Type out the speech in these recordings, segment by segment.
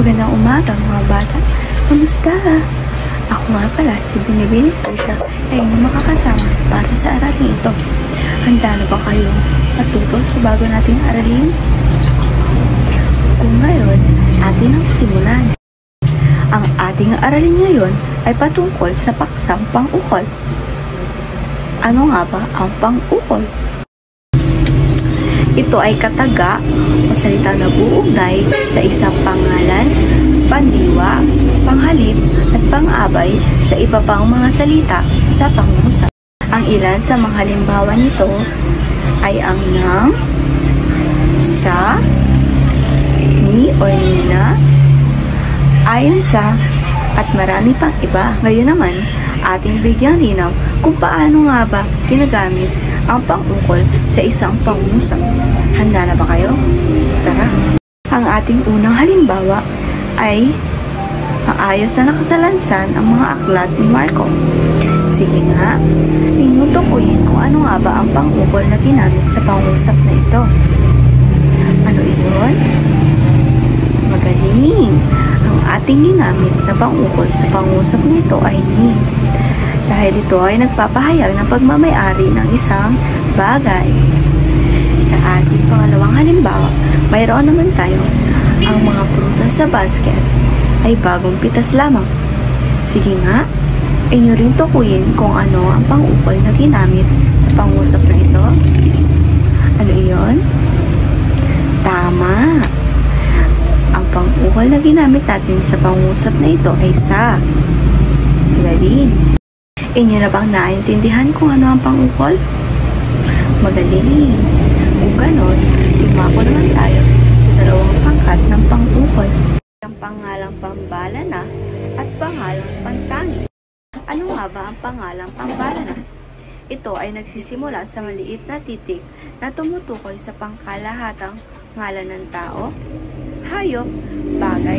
Magandang umaga mga bata. Kamusta? Ako nga pala si Binibini Persia ay inyong makakasama para sa aralin ito. Handa na ba kayo matuto sa bago nating aralin? Kung ngayon, atin ang simulan. Ang ating aralin ngayon ay patungkol sa paksang pang-ukol. Ano nga ba ang pang-ukol? Ito ay kataga o salita na buugnay sa isang pangalan, pandiwa, panghalip at pang-abay sa iba pang mga salita sa pangungusap. Ang ilan sa mga halimbawa nito ay ang ng, sa, ni o nina, ayon sa, at marami pang iba. Ngayon naman, ating bigyang linaw kung paano nga ba ginagamit ang pang-ukol sa isang pangungusap. Handa na ba kayo? Tara! Ang ating unang halimbawa ay maayos na nakasalansan ang mga aklat ni Marco. Sige nga, inyong tukuyin kung ano nga ba ang pang-ukol na ginamit sa pangungusap na ito. Ano iyon? Magaling! Ang ating ginamit na pang-ukol sa pangungusap na ito ay ni. Dahil ito ay nagpapahayag ng pagmamay-ari ng isang bagay. Sa ating pangalawang halimbawa, mayroon naman tayo ang mga prutas sa basket ay bagong pitas lamang. Sige nga, inyo rin tukuyin kung ano ang pang-ukol na ginamit sa pangungusap na ito. Ano iyon? Tama! Ang pang-ukol na ginamit natin sa pangungusap na ito ay sa. Galing! Inyo na bang naintindihan kung ano ang pang-ukol? Magaling! Kung ganon, lumako naman tayo sa dalawang pangkat ng pang-ukol. Ang pangalang pambala na at pangalang pantangi. Ano nga ba ang pangalang pambala na? Ito ay nagsisimula sa maliit na titik na tumutukoy sa pangkalahatang ngalan ng tao, hayop, bagay,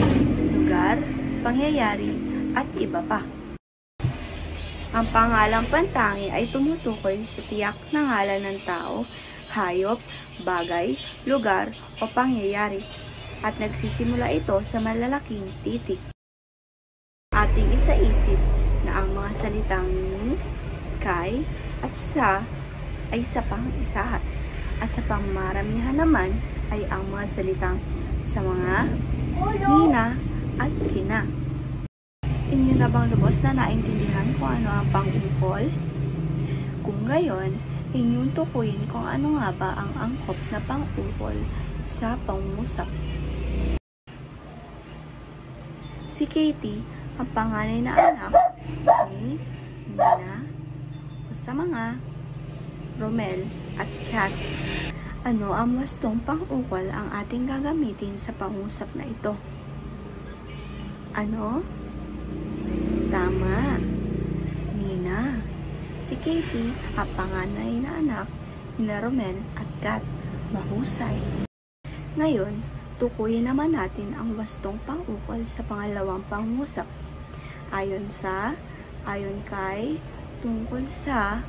lugar, pangyayari, at iba pa. Ang pangalang pantangi ay tumutukoy sa tiyak na ngalan ng tao, hayop, bagay, lugar, o pangyayari, at nagsisimula ito sa malalaking titik. Ating isaisip na ang mga salitang ni, kay, at sa ay sa pang-isahan, at sa pangmaramihan naman ay ang mga salitang sa mga, nina, at kina. Inyo na bang lubos na naintindihan kung ano ang pang-ukol? Kung gayon, inyong tukuyin kung ano nga ba ang angkop na pang-ukol sa pangungusap. Si Katie, ang panganay na anak ni Nina, o sa mga Romel at Kat. Ano ang wastong pang-ukol ang ating gagamitin sa pangungusap na ito? Ano? Tama! Nina. Si Katie, ang panganay na anak ni Romel at Kat. Mahusay. Ngayon, tukuyin naman natin ang wastong pang-ukol sa pangalawang pangungusap. Ayon sa, ayon kay, tungkol sa,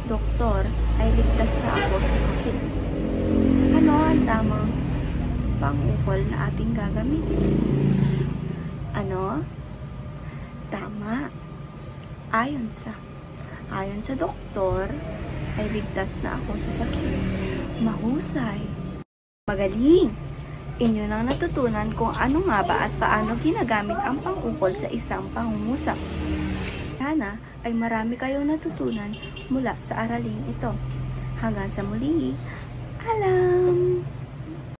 doktor ay ligtas na ako sa sakit. Ano ang tamang pang-ukol na ating gagamitin? Ano? Tama. Ayon sa doktor, ay ligtas na ako sa sakit. Mahusay. Magaling! Inyo nang natutunan kung ano nga ba at paano ginagamit ang pang-ukol sa isang pangungusap. Sana ay marami kayong natutunan mula sa araling ito. Hanggang sa muli, alam!